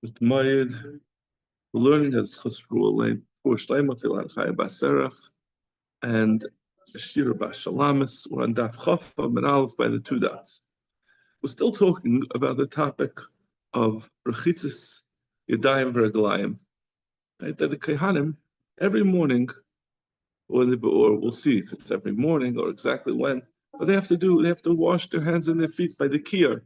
With Mayid, we're learning as Chosru Elaine for Shleima Filan Chaya Baserach and Shira Bashalamis. We're on Daf Chafa and Aleph by the two dots. We're still talking about the topic of Rechitzis Yadayim V'Reglayim. Right? That the Kehanim every morning, or we'll see if it's every morning or exactly when, but they have to wash their hands and their feet by the kiyar.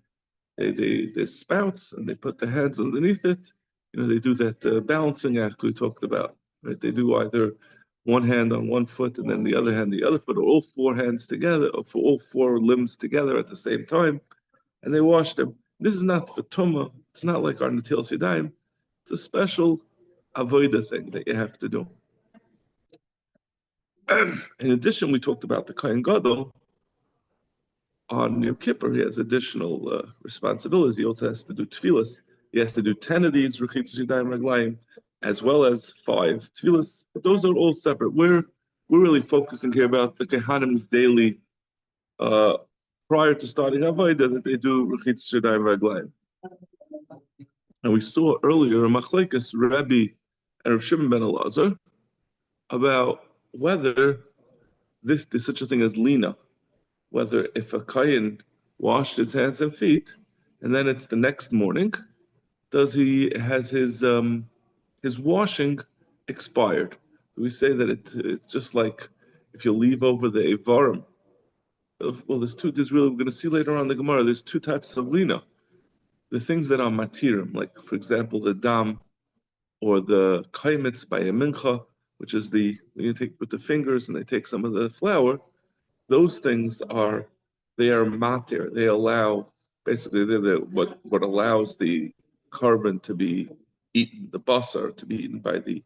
They spouts and they put the hands underneath it. They do that balancing act we talked about. Right? They do either one hand on one foot and then the other hand the other foot, or all four hands together, or for all four limbs together at the same time, and they wash them. This is not for tumah. It's not like our netilas yadayim. It's a special avodah thing that you have to do. In addition, we talked about the Kohen Gadol. On Yom Kippur, he has additional responsibilities. He also has to do tefillas. He has to do 10 of these rechitzos yadayim raglayim, as well as 5 tefillas. But those are all separate. We're really focusing here about the Kehanim's daily, prior to starting Avodah, that they do rechitzos yadayim raglayim. And we saw earlier a machlekes Rabbi and Rav Shimon ben Elazar about whether there's such a thing as lina. Whether if a kohen washed his hands and feet, and then it's the next morning, has his washing expired? We say that it's just like if you leave over the Evarim. Well, there's really, we're going to see later on in the Gemara, there's 2 types of lina. The things that are matirim, like for example the dam, or the kaimitz by a mincha, which is when you take with the fingers and they take some of the flour. Those things are matir. They allow, basically, they're what allows the carbon to be eaten, the basar to be eaten by the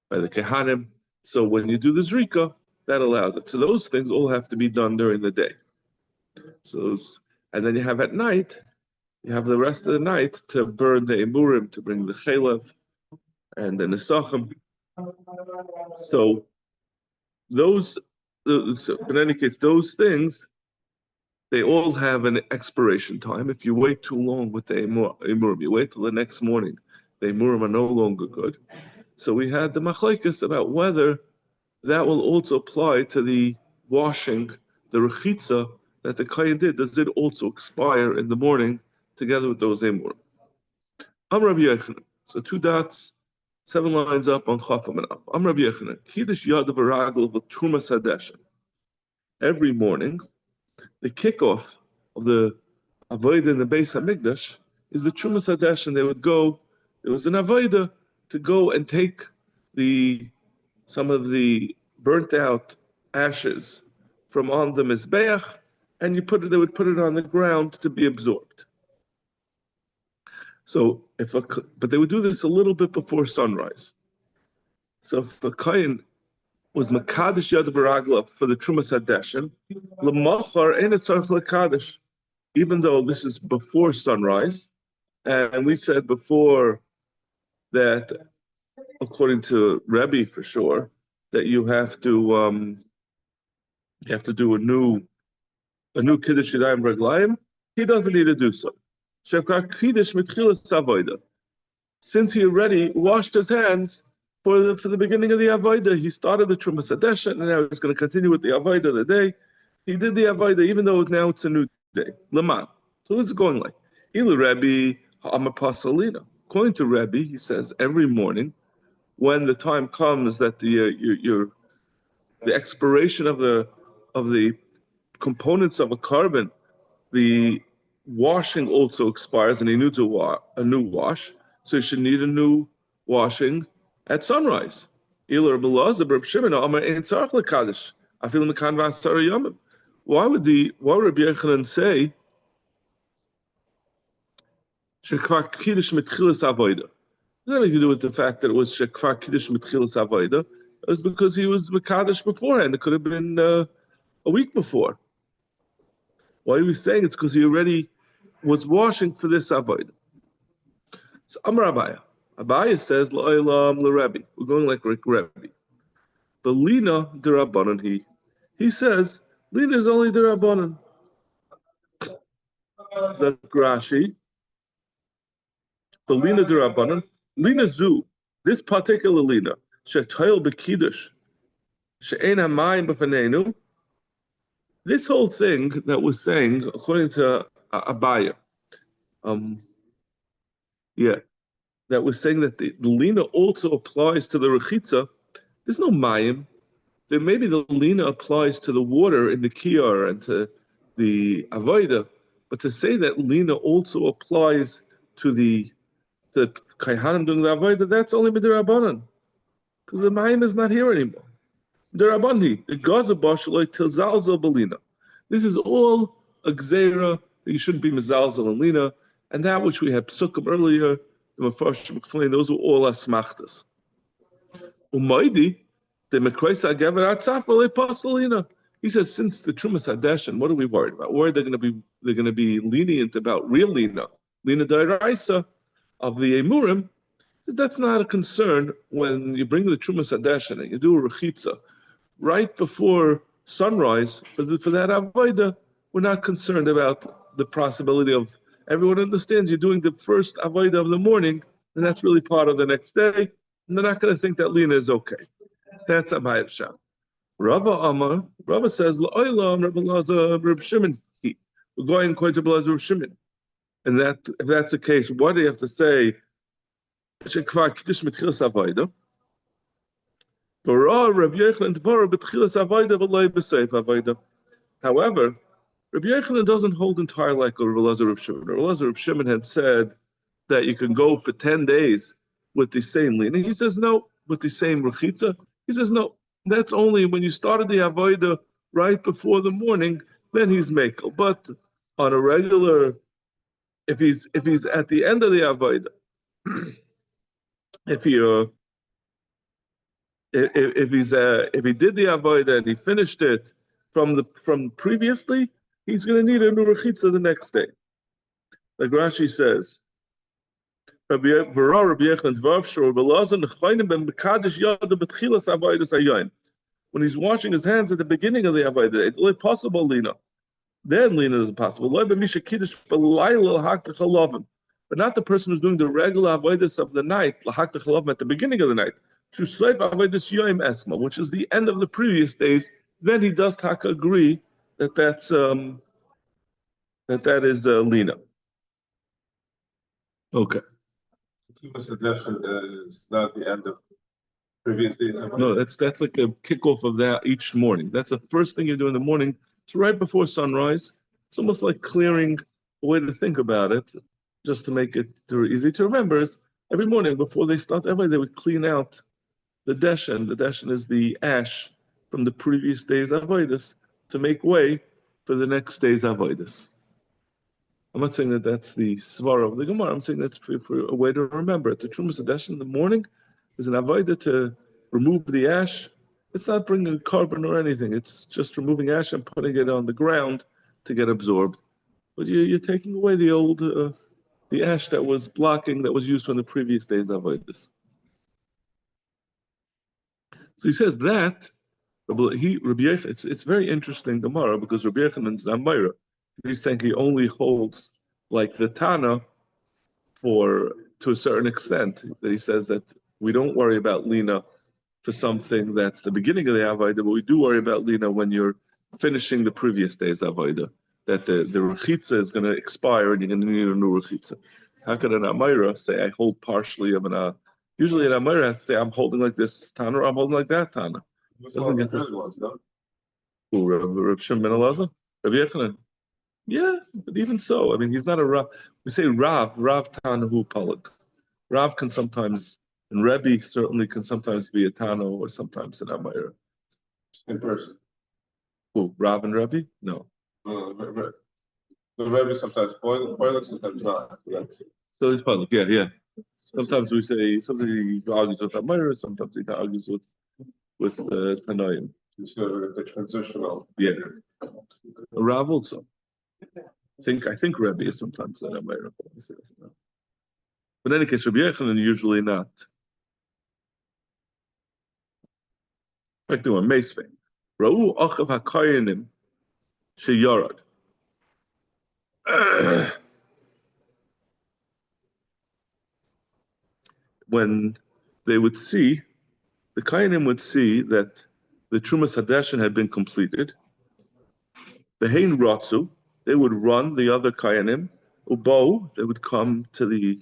kehanim. So when you do the zrika, that allows it. So those things all have to be done during the day. And then you have at night, you have the rest of the night to burn the emurim, to bring the chelev and the nesachim. So in any case, those things, they all have an expiration time. If you wait too long with the emurim, you wait till the next morning, the emurim are no longer good. So we had the machlekes about whether that will also apply to the washing, the rechitza that the kohen did. Does it also expire in the morning together with those emurim? Rabbi Yochanan. So 2 dots. 7 lines up on Chafam and up. I'm Rabbi Yochanan. Kiddush Yad V'Ragel V'Tumas Hadeshen. Every morning, the kickoff of the Avodah in the Beis Hamikdash is the Tumas Hadeshen. They would go. There was an Avodah to go and take some of the burnt out ashes from on the mizbeach, and they would put it on the ground to be absorbed. So but they would do this a little bit before sunrise. So if a kohen was makadosh yad v'ragla for the trumas hadeshen, l'machar ein tzarich l'kadosh, even though this is before sunrise, and we said before that, according to Rebbe for sure, that you have to do a new kiddush yadayim raglayim. He doesn't need to do so. Since he already washed his hands for the beginning of the avodah, he started the Trumas Hadeshen, and now he's going to continue with the avodah of the day. He did the avodah, even though now it's a new day. Leman. So it's going like Ilu Rebbe Amapasalina. According to Rebbe, he says every morning, when the time comes that the expiration of the components of a carbon, the washing also expires, and he needs a new wash, so he should need a new washing at sunrise. Why would Rabbi Yochanan say shekvar kiddush mitchilas avodah? It has nothing to do with the fact that it was shekvar kiddush mitchilas avodah. It was because he was mekadosh beforehand. It could have been a week before. Why are we saying it's because he already was washing for this avodah? So Amar Abaya. Abaya says la'olam l'Rebbe. We're going like Rebbe. But lina d'Rabbanan he says lina is only d'Rabbanan. The Rashi The lina derabanan, lina zu, this particular lina, shetoil bekidush, she'en hamayim b'fanenu. This whole thing that was saying, according to Abaya, yeah, that was saying that the lina also applies to the rechitza. There's no mayim. There maybe the lina applies to the water in the kiyar and to the avoida, but to say that lina also applies to the kaihanim doing the avoida, that's only b'derabanan, because the mayim is not here anymore. Derabani, the gazabash like tilzalzel belina. This is all a gzera that you shouldn't be mezalzel and lina, and that which we had psukim earlier, the Mefarshim explained, those were all asmachtas. Umaydi, the Mekraisa Gavar Atzafale Pasalina. He says, since the Trumas Hadeshin, what are we worried about? Where they're going to be lenient about real lina Dairaisa of the Emurim, is that's not a concern when you bring the Trumas Hadeshin and you do a rechitza right before sunrise for that avoida. We're not concerned about the possibility of, everyone understands you're doing the first avoida of the morning, and that's really part of the next day, and they're not going to think that lina is okay. That's a Mayab Sham. Rava says, La'olam Rabbi Laza Reb Shimon. We're going according to Reb Shimon. And that if that's the case, what do you have to say? However, Rabbi Yochanan doesn't hold entirely like Rabbi Elazar Reb Shimon. Rabbi Elazar Reb Shimon had said that you can go for 10 days with the same lina. He says no, with the same rechitza. He says no, that's only when you started the avodah right before the morning, then he's mekel. But on a regular, if he's at the end of the avodah, if he did the avodah and he finished it from previously, he's going to need a new rechitza the next day. Like Rashi says, when he's washing his hands at the beginning of the avodah, it's only possible lina. Then lina is possible. But not the person who's doing the regular avodas of the night, at the beginning of the night, which is the end of the previous days. Then he does agree that that is lina. Okay. Suggestion is not the end of previous days. No, that's like a kickoff of that each morning. That's the first thing you do in the morning. It's right before sunrise. It's almost like clearing a way to think about it, just to make it easy to remember. Is every morning before they start they would clean out the deshen. The deshen is the ash from the previous day's avodas to make way for the next day's avodas. I'm not saying that that's the svara of the Gemara. I'm saying that's for a way to remember it. The Trumas Hadeshin in the morning is an avodah to remove the ash. It's not bringing carbon or anything. It's just removing ash and putting it on the ground to get absorbed. But you're taking away the old, the ash that was blocking, that was used from the previous day's avodas. So he says that Rabbi Yechon, it's very interesting Gemara because Rabbi Yechon's Amayra. He's saying he only holds like the Tana to a certain extent. That he says that we don't worry about lina for something that's the beginning of the avodah, but we do worry about lina when you're finishing the previous day's avodah. That the rechitza is going to expire and you're going to need a new rechitza. How could an Amayra say I hold partially of an? Usually an Amayra has to say I'm holding like this Tana or I'm holding like that Tana. Doesn't get this. Who Reb Shimon ben Elazar? Rabbi Yochanan. Yeah, but even so, I mean, he's not a Rav. We say Rav Tanahu Palag. Rav can sometimes, and Rebbe certainly can sometimes be a Tano or sometimes an Amayra. In person. Who, Rav and Rebbe? No. The Rebbe sometimes Palag, sometimes not. So he's Palag, yeah. Sometimes he argues with Amayra, sometimes he argues with Tanoim. So the transitional. Yeah. Rav also. I think Rebbe is sometimes an Amayra. But in any case, Rabbi Yochanan usually not. In fact, they were Meisvei. Ra'u achav hakayanim sheyarad. when they would see, the Kainim would see that the Trumas Hadeshin had been completed. The Hein Ratsu, they would run the other Kainim. Ubo, they would come to the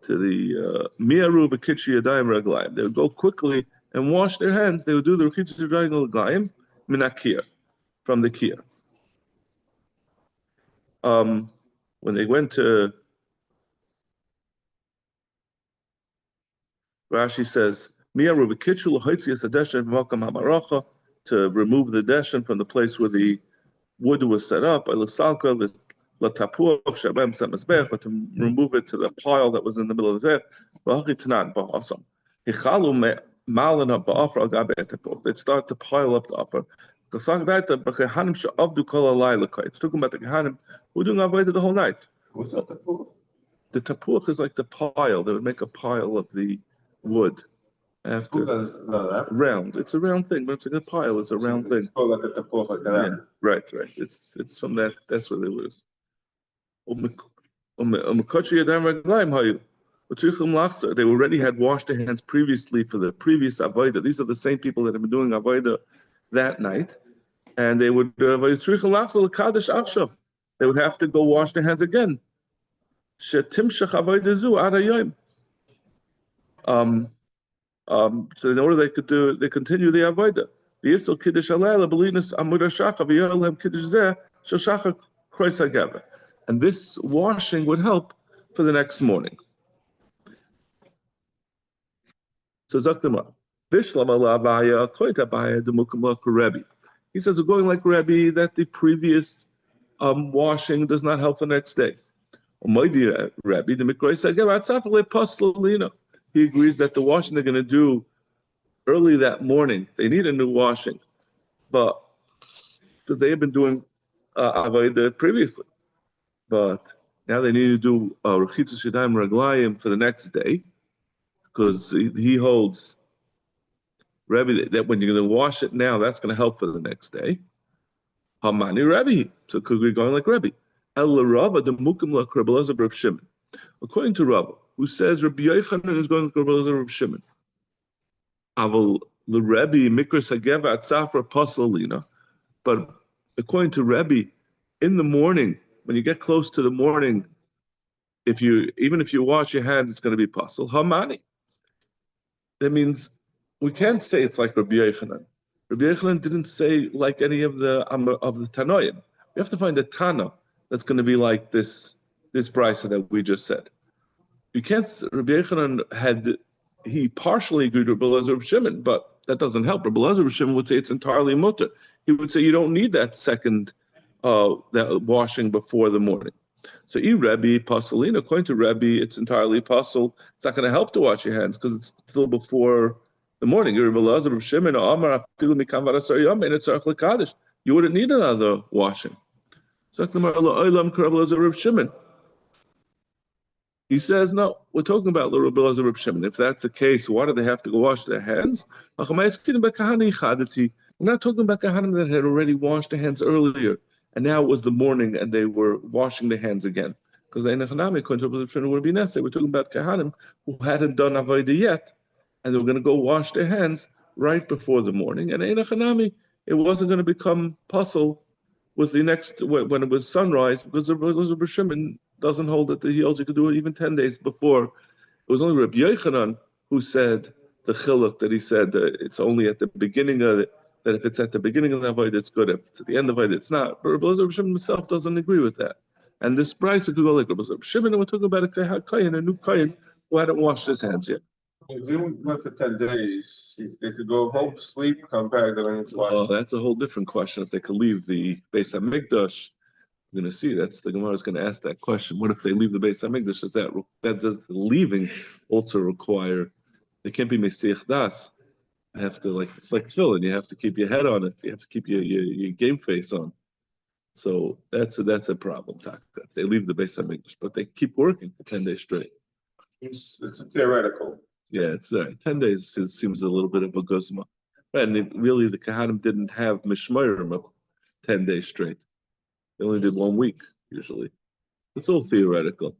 Miaru B'Kitchi Yadayim Raglayim. They would go quickly and wash their hands. They would do the Rechitzi Yadayim Raglayim Minakir, from the Kir. When they went to, Rashi says, Miaru B'Kitchu L'Hoitzias Hadeshin V'Makam HaMaracha, to remove the deshin from the place where the wood was set up, or to remove it to the pile that was in the middle of the bed. They'd start to pile up the offer. It's talking about the Kehanim who were doing avodah the whole night. What's that tapuch? The tapuch is like the pile. They would make a pile of the wood. After round, it's a round thing, but it's like a pile. It's a round thing. It's called like a tapuch, like that. Yeah, right. It's from that. That's what it was. They already had washed their hands previously for the previous avodah. These are the same people that have been doing avodah that night, and they would they would have to go wash their hands again. So in order they continue the avodah. And this washing would help for the next morning. So Zakdama, he says we're going like Rebbe that the previous washing does not help the next day. He agrees that the washing they're going to do early that morning, they need a new washing, but because they have been doing avodah previously, but now they need to do rechitza shadayim raglayim for the next day, because he holds Rebbe that when you're going to wash it now, that's going to help for the next day. Hamani Rebbe, so could we go like Rebbe? El Rava the mukim la Rebbe Elazar Reb Shimon. According to Rava, who says Rabbi Yochanan is going to Rebbe Elazar Reb Shimon. Aval the Rebbe mikras hageva atzafra pasalina. But according to Rebbe, in the morning, when you get close to the morning, even if you wash your hands, it's going to be pasal. Hamani. That means we can't say it's like Rabbi Yochanan. Rabbi Yochanan didn't say like any of the Tanoim. We have to find a Tana that's going to be like this brisa that we just said. You can't. Rabbi Yochanan he partially agreed with Rabbi Elazar Reb Shimon, but that doesn't help. Rabbi Elazar Reb Shimon would say it's entirely mutter. He would say you don't need that second that washing before the morning. So Rebbe pasalina, according to Rebbe, it's entirely pasul. It's not going to help to wash your hands because it's still before the morning. You wouldn't need another washing. He says, no, we're talking about the Rebbe Elazar Reb Shimon. If that's the case, why do they have to go wash their hands? We're not talking about Kahanim that had already washed their hands earlier, and now it was the morning and they were washing their hands again. Because the Einachanami, according to Rebbe Elazar Reb Shimon, would be necessary. We're talking about Kahanim who hadn't done Avodah yet, and they were going to go wash their hands right before the morning. And Einachanami, it wasn't going to become puzzle with the next, when it was sunrise, because the Rebbe Elazar Reb Shimon doesn't hold it, he holds you could do it even 10 days before. It was only Rabbi Yochanan who said the chiluk, that he said that it's only at the beginning of it, that if it's at the beginning of the avodah, it's good. If it's at the end of it, it's not. But Rabbi Elazar Reb Shimon himself doesn't agree with that. And this price could go like Rabbi Elazar Reb Shimon, and we're talking about a new kohen who hadn't washed his hands yet. If they went for 10 days, they could go home, sleep, come back, then it's Well, that's a whole different question. If they could leave the Beis HaMikdash, we're going to see that's the Gemara is going to ask that question. What if they leave the Beis HaMikdash? Does that does the leaving also require? They can't be Mesiach Das. You have to it's like tefillin. You have to keep your head on it. You have to keep your game face on. So that's a problem. If they leave the Beis HaMikdash, but they keep working for 10 days straight. It's a theoretical. Yeah, it's 10 days seems a little bit of a guzma. Right, and really the Kahanim didn't have mishmarim of 10 days straight. They only did 1 week usually. It's all theoretical.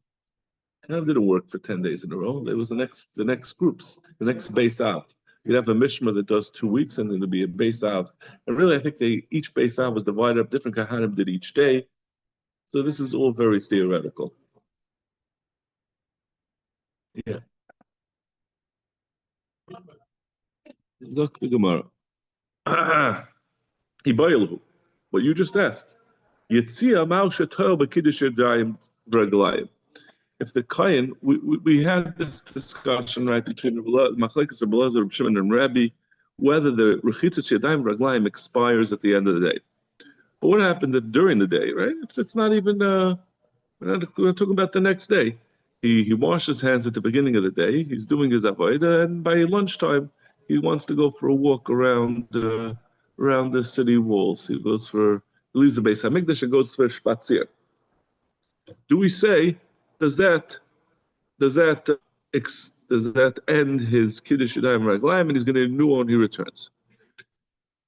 Kind of didn't work for 10 days in a row. It was the next groups, the next base out. You'd have a mishma that does 2 weeks, and then there'd be a base out. And really, I think each base out was divided up. Different kahanim did each day. So this is all very theoretical. Yeah. Look the Gemara. Ibayilhu. What you just asked. Yitzia Mausha Toil B'Kiddush Yadayim B'Raglayim. If the Kayin, we had this discussion right between Machlekes of Belazar, Shimon, and Rabbi, whether the Rechitzas Yadayim B'Raglayim expires at the end of the day. But what happened during the day, right? It's not even we're talking about the next day. He washed his hands at the beginning of the day. He's doing his avodah, and by lunchtime he wants to go for a walk around the city walls. He leaves the Beis Hamikdash and goes for spatzir. Do we say does that end his kiddush yadayim raglayim, and he's going to renew when he returns?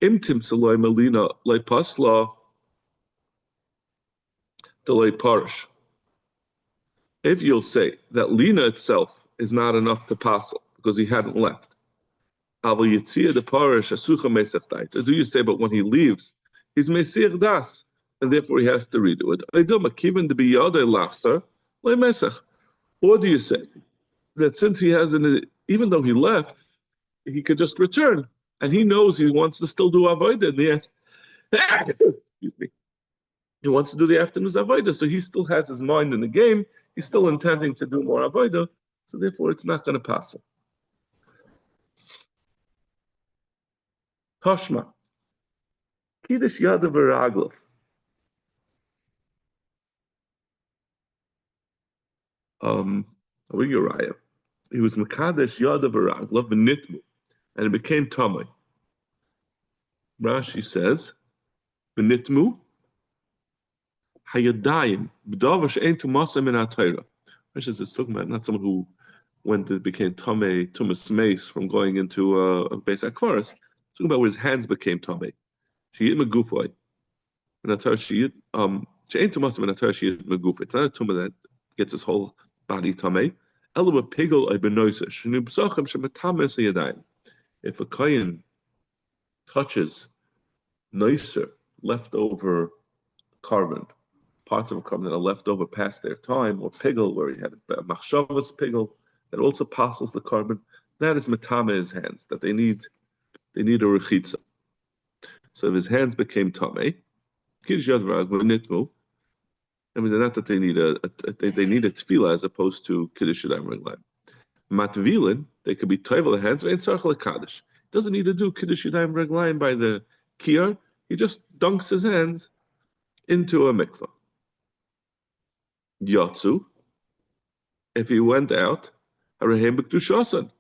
Imtim saloi melina lei pasla delay parish. If you'll say that lina itself is not enough to passel because he hadn't left, do you say, but when he leaves, he's mesir das, and therefore he has to redo it? Or do you say that since he hasn't, even though he left, he could just return, and he knows he wants to still do avodah in the end? Excuse me. He wants to do the afternoon's avodah, so he still has his mind in the game. He's still intending to do more avodah, so therefore it's not going to pass him. Toshma, Kiddush Yadav V'Raglav. Uriah. He was Mekadesh Yadav V'Raglav V'Nitmu, and it became Tamei. Rashi says, V'Nitmu Hayadayim B'Davar She'ein Tumasa Min HaTorah. Rashi says it's talking about not someone who became Tamei, Tumas Meis, from going into a Beis HaKvaros. Talking about where his hands became Tamei. Sheyit Megufoi. And Atar Sheyit, She'ein Tumasa Min HaTorah Sheyit Megufoi. It's not a tumah that gets his whole body Tamei. Elu B'Pigel Eibenoisa. Shenu B'Sachem Shematames Hayadayim. If a kohen touches nicer, leftover carbon, parts of a carbon that are left over past their time, or pigel, where he had a machshavas pigel, that also passes the carbon, that is matame his hands, that they need a rechitza. So if his hands became tamei, kiddush yad v'nitmu, I mean, not that they need a tefillah as opposed to kiddush yadayim reglayim. Matvilin, they could be toivel hands, and tzarich lekadish. He doesn't need to do kiddush yadayim reglayim by the kiyar. He just dunks his hands into a mikvah. Yatsu, if he went out, harahem b'kedushasan.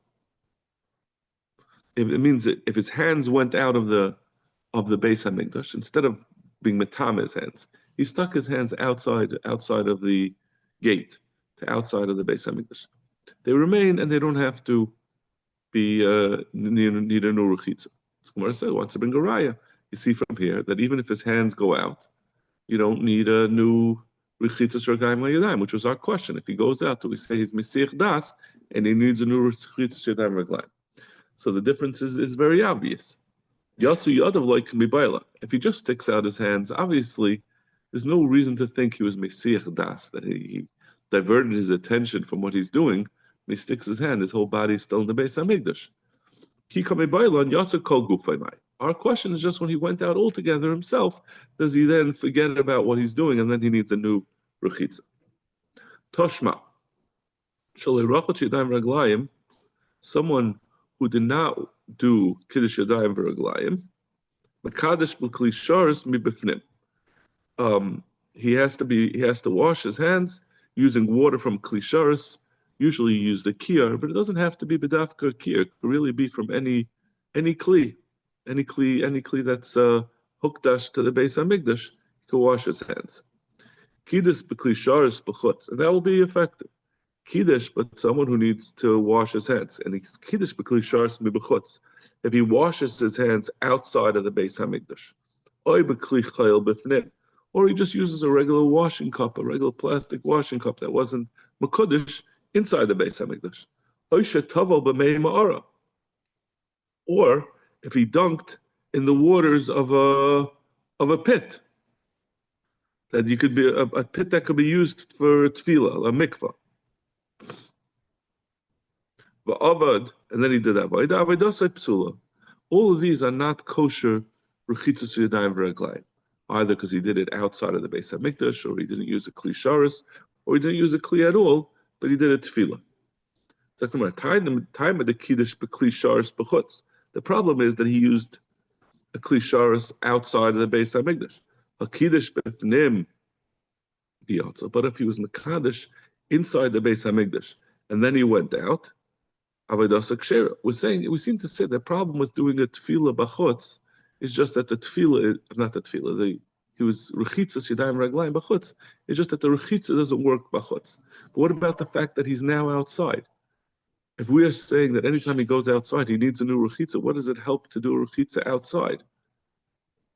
It means that if his hands went out of the Beis Hamikdash, instead of being matame his hands, he stuck his hands outside of the gate, to outside of the Beis Hamikdash. They remain, and they don't have to be need a new rechitza. So Gemara said, wants to bring a raya. You see from here that even if his hands go out, you don't need a new rechitzas regayim yadayim, which was our question. If he goes out, do we say he's mesich das and he needs a new rechitzas yadayim regayim? So the difference is very obvious. Yatsu yadav like can be baila. If he just sticks out his hands, obviously there's no reason to think he was mesich das, that he diverted his attention from what he's doing. When he sticks his hand, his whole body's still in the Beis Hamikdash. Our question is just when he went out altogether himself, does he then forget about what he's doing and then he needs a new rechitza? Toshma. Someone who did not do Kiddush Yadayim V'Raglayim, Mekadesh B'Kli Sharis Mibifnim. He has to wash his hands using water from Kli Sharis. Usually you use the kiyar, but it doesn't have to be bedafka kiyar. It could really be from any kli that's hukdash to the Beis Hamikdash. He can wash his hands. Kiddush b'kli sharis b'chutz, and that will be effective. Kiddush, but someone who needs to wash his hands, and he's kiddush b'kli sharis b'chutz. If he washes his hands outside of the Beis Hamikdash, oy b'kli chayil b'fnim, or he just uses a regular washing cup, a regular plastic washing cup that wasn't Makudish inside the Beis Hamikdash. Or if he dunked in the waters of a pit, that you could be a pit that could be used for tefillah, a mikvah. And then he did that. All of these are not kosher rechitzas yadayim v'raglayim, either because he did it outside of the Beis Hamikdash, or he didn't use a kli sharis, or he didn't use a kli at all, but he did a tefillah. The problem is that he used a kli sharis outside of the Beis Hamikdash. A kiddush b'pnim biyatza, but if he was mekadosh inside the Beis Hamikdash and then he went out, we seem to say the problem with doing a tefillah b'chutz is just that the tefillah, not the tefillah, he was rechitzas yadayim raglayim b'chutz. It's just that the rechitza doesn't work b'chutz. But what about the fact that he's now outside? If we are saying that anytime he goes outside, he needs a new rechitza, what does it help to do a rechitza outside?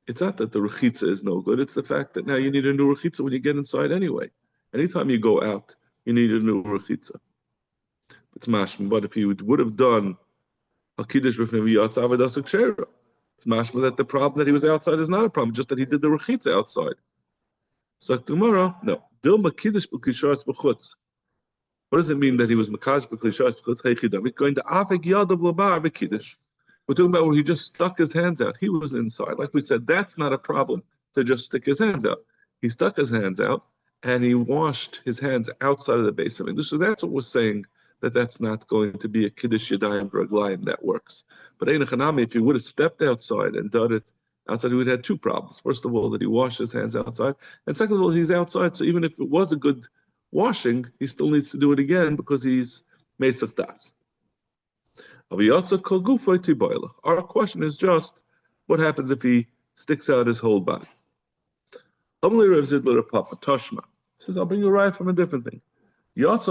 It's not that the rechitza is no good. It's the fact that now you need a new rechitza when you get inside anyway. Anytime you go out, you need a new rechitza. It's mashma, but if he would have done a kiddush b'fnei v'yatza avodas kshera, it's mashma that the problem that he was outside is not a problem, just that he did the rechitza outside. So tomorrow, no. Dilma kiddush b'klisharas b'chutz. What does it mean that he was makadosh b'klisharas b'chutz? Heichidam. It's going to avik yadav l'bar b'kiddush. We're talking about where he just stuck his hands out. He was inside. Like we said, that's not a problem to just stick his hands out. He stuck his hands out and he washed his hands outside of the Beis Hamikdash. So that's what we're saying, that's not going to be a kiddush yadayim v'raglayim that works. But if he would have stepped outside and done it outside, he would have had two problems. First of all, that he washed his hands outside, and second of all, he's outside. So even if it was a good washing, he still needs to do it again because he's meisach das. Our question is just, what happens if he sticks out his whole body? He says, I'll bring you right from a different thing. If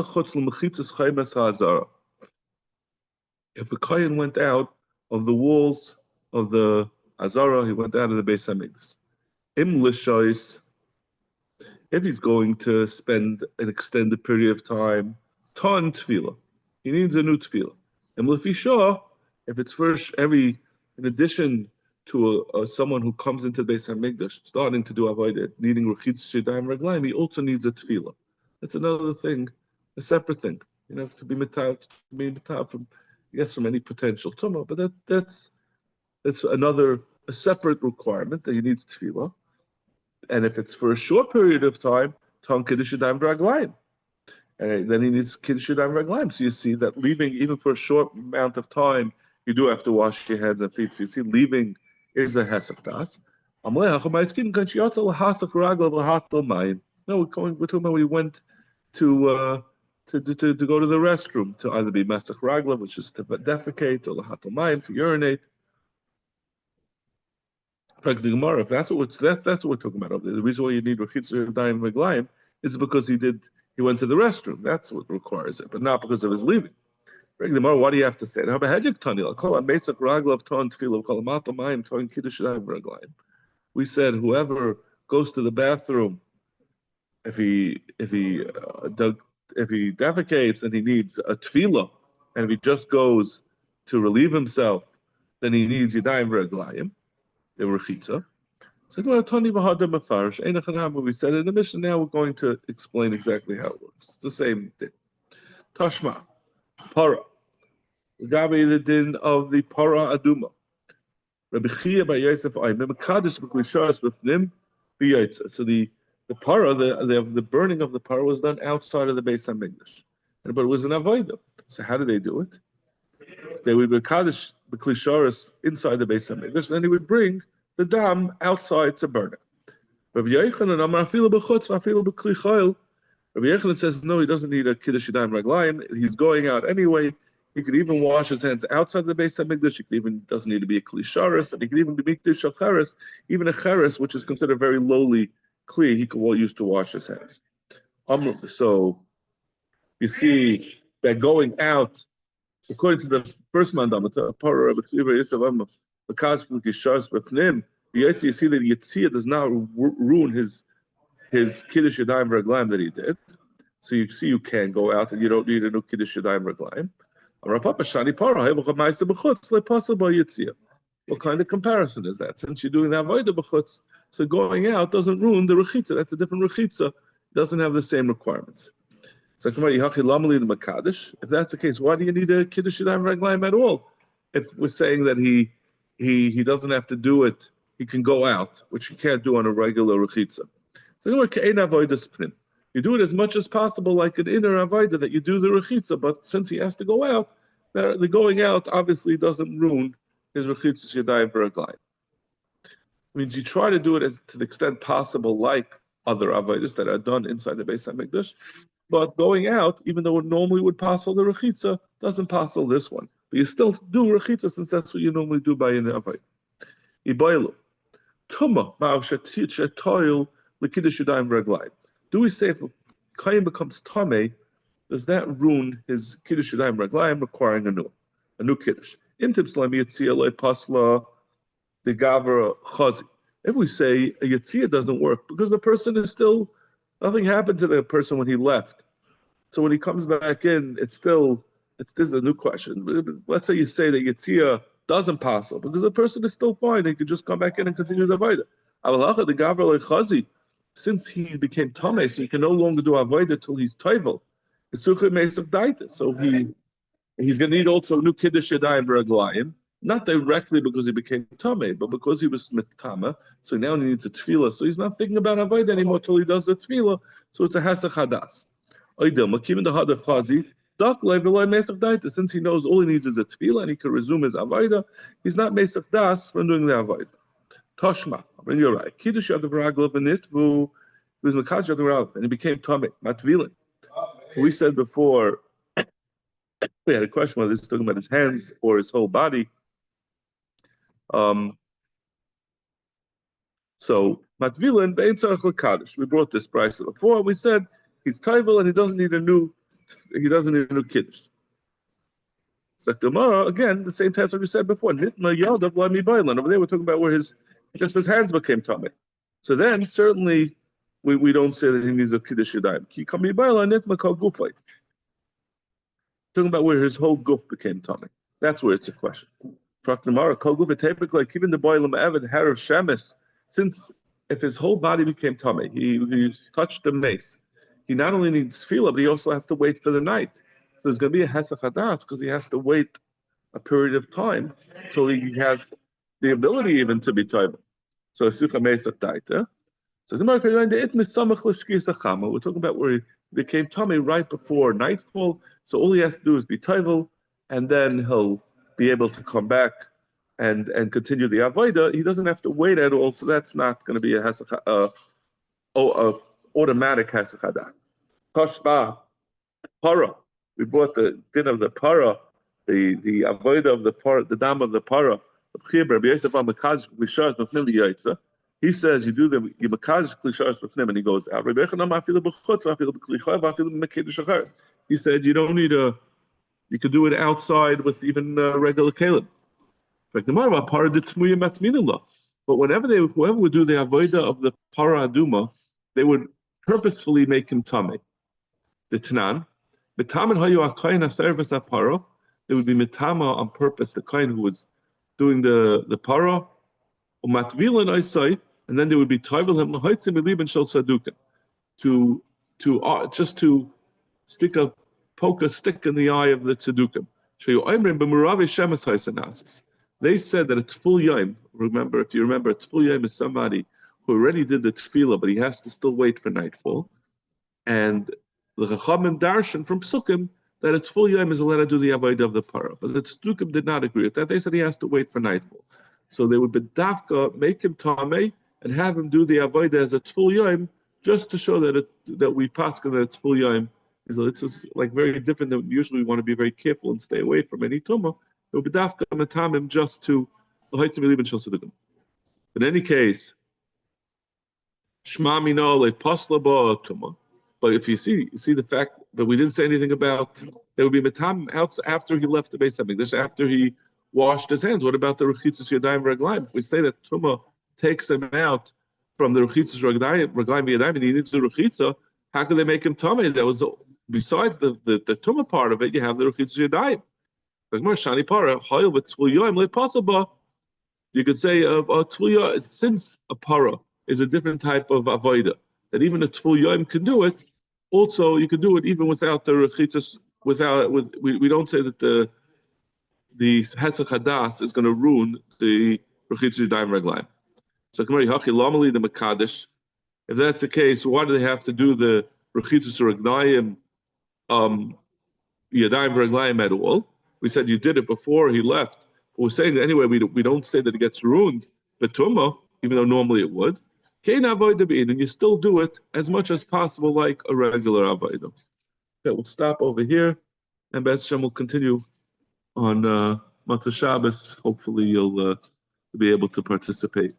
a kohen went out of the walls of the Azara, he went out of the Beis Hamikdash. If he's going to spend an extended period of time, ton tefillah, he needs a new tefillah. If it's first in addition to someone who comes into the Beis Hamikdash, starting to do avodah, needing rechitzas yadayim raglayim, he also needs a tefillah. That's another thing, a separate thing. You know, to be metal from, from any potential tumah, but that's a separate requirement that he needs tefillah. And if it's for a short period of time, ton kiddush yadayim raglayim, and then he needs kiddush yadayim raglayim. So you see that leaving, even for a short amount of time, you do have to wash your hands and feet. So you see, leaving is a hesach das. No, we're talking about we went to go to the restroom, to either be masach ragla, which is to defecate, or lahatal mayim, to urinate. If that's what we're talking about. The reason why you need rechitzas yadayim raglayim is because he went to the restroom. That's what requires it, but not because of his leaving. What do you have to say? We said whoever goes to the bathroom, if he defecates, then he needs a tefillah, and if he just goes to relieve himself, then he needs yadayim v'raglayim, the rechitza. So we said in the mission. Now we're going to explain exactly how it works. It's the same thing. Tashma, para. Gabi the din of the para aduma. Rabbi Chia by Yosef Ayim mekadosh b'klisharas b'fnim b'yotza. So the para, the burning of the para was done outside of the Beis Hamikdash, but it was an avodah. So how did they do it? They would mekadosh b'klisharas inside the Beis Hamikdash, and then he would bring the dam outside to burn it. Rabbi Yochanan amar afilu b'chutz afilu b'kli chayil. Rabbi Yochanan says no, he doesn't need a kiddush yadayim raglayim. He's going out anyway. He could even wash his hands outside the Beis Hamikdash. He could even doesn't need to be a kli sharis, and he could even be mikdash charis, even a charis, which is considered very lowly kli. He could use to wash his hands. So you see that going out, according to the first mandam, it's a parah of you see that Yitzia does not ruin his his Kiddush Yadayim Raglaim that he did. So you see, you can go out and you don't need a new Kiddush Yadayim Raglaim. What kind of comparison is that? Since you're doing the avodah b'chutz, so going out doesn't ruin the rechitza. That's a different rechitza. It doesn't have the same requirements. So if that's the case, why do you need a Kiddush Yadayim Raglaim at all? If we're saying that he doesn't have to do it, he can go out, which he can't do on a regular rechitza. So you do it as much as possible, like an inner avodah that you do the rechitza. But since he has to go out, the going out obviously doesn't ruin his rechitzas yadayim v'raglayim. Means you try to do it as to the extent possible, like other avodas that are done inside the Beis Hamikdash. But going out, even though it normally would passel the rechitza, doesn't passel this one. But you still do rechitza since that's what you normally do by an avodah. Ibaylu tuma ma'avshetoil l'kiddush yadayim v'raglayim. Do we say if a kohen becomes tamei, does that ruin his kiddush yadayim v'raglayim, requiring a new kiddush? If we say a Yetzia doesn't work because the person is still, nothing happened to the person when he left. So when he comes back in, this is a new question. Let's say you say that Yetzia doesn't pass because the person is still fine. He could just come back in and continue the Avodah. Since he became Tameh, so he can no longer do Avodah till he's Toivel. So he's going to need also new Kiddush Yadayim V'Raglayim, not directly because he became Tameh, but because he was Mitama, so now he needs a Tefillah. So he's not thinking about Avodah anymore till he does the Tefillah, so it's a Hesach Hadas. Since he knows all he needs is a Tefillah and he can resume his Avodah, he's not Mesach Das from doing the Avodah. Toshma, you're right. Kiddush Yadav Raglav Benitvu, he was Mekadosh Yadav Raglav, and he became Tameh, Matvilin. So we said before, we had a question whether this is talking about his hands or his whole body. So Matvilin be'ein tzarich l'kadosh. We brought this price before. We said he's tayvel and he doesn't need a new kiddush. So Gemara again, the same text we said before. Nitma yadav lami bailan. Over there we're talking about where his hands became tamei. So then certainly we don't say that he needs a kiddush yadayim. Ki kami bailan nitma kol gufay. Talking about where his whole goof became tummy. That's where it's a question. Keeping the boilam evid hair of shemesh, since if his whole body became tummy, he touched the mace. He not only needs tefillah, but he also has to wait for the night. So there's going to be a hesach hadas because he has to wait a period of time till he has the ability even to be toivel. So sucha mesach daita. So we're talking about where he became tummy right before nightfall. So all he has to do is be toivel, and then he'll be able to come back and continue the avodah. He doesn't have to wait at all. So that's not going to be a automatic hesach hadas. Toshba para. We brought the din of the para, the avodah of the para, the dam of the para. He says you do the Yimakadosh Klisharas B'Fnim and he goes out. He said you don't need you could do it outside with even regular kalim. But whenever whoever would do the avodah of the para aduma, they would purposefully make him tamei. The Tanan, Mitaman hayu akayin haservis apara, it would be mitama on purpose, the kain who was doing the para, umatvilan isai. And then there would be toivel him lahaitzim eliben shel sadukin, to just to poke a stick in the eye of the tzedukim. They said that a teful yom. If you remember, a teful yom is somebody who already did the tefillah, but he has to still wait for nightfall. And the Chachamim darshan from Psukim that a teful yom is allowed to do the avodah of the para, but the tzedukim did not agree with that. They said he has to wait for nightfall. So they would bedafka make him tamei and have him do the avodah as a teful yom, just to show that we paskin that teful yom it's just like very different than usually we want to be very careful and stay away from any tumah. It would be dafka matamim just to l'haitzim eliben shel sadukim. In any case, shma mina le'pasla ba tumah. But if you see the fact that we didn't say anything about there would be matamim after he left the Beis Hamikdash, after he washed his hands. What about the rechitzos yadayim v'raglayim? If we say that tumah takes him out from the Rechitzas Raglayim B'Yadayim, and he needs the Rechitza, how can they make him Tameh? That was, besides the Tumah part of it, you have the Rechitzas Yadayim. Like Shani Para, Chayil V'Tvul Yoim Le'Pasaba. You could say since a para is a different type of avodah, that even a Tvul Yoim can do it. Also, you can do it even without the rechitzas. We don't say that the Hesach Hadas is going to ruin the rechitzas Yadayim Raglayim. So Gemara Hachi Lamali the Mekadesh. If that's the case, why do they have to do the rechitzas Raglayim Yadayim Raglayim at all? We said you did it before he left. We're saying that anyway, we don't say that it gets ruined, Betuma, even though normally it would. And you still do it as much as possible like a regular Avodah. Okay, we'll stop over here, and Be'ez Hashem will continue on Matzah Shabbos. Hopefully you'll be able to participate.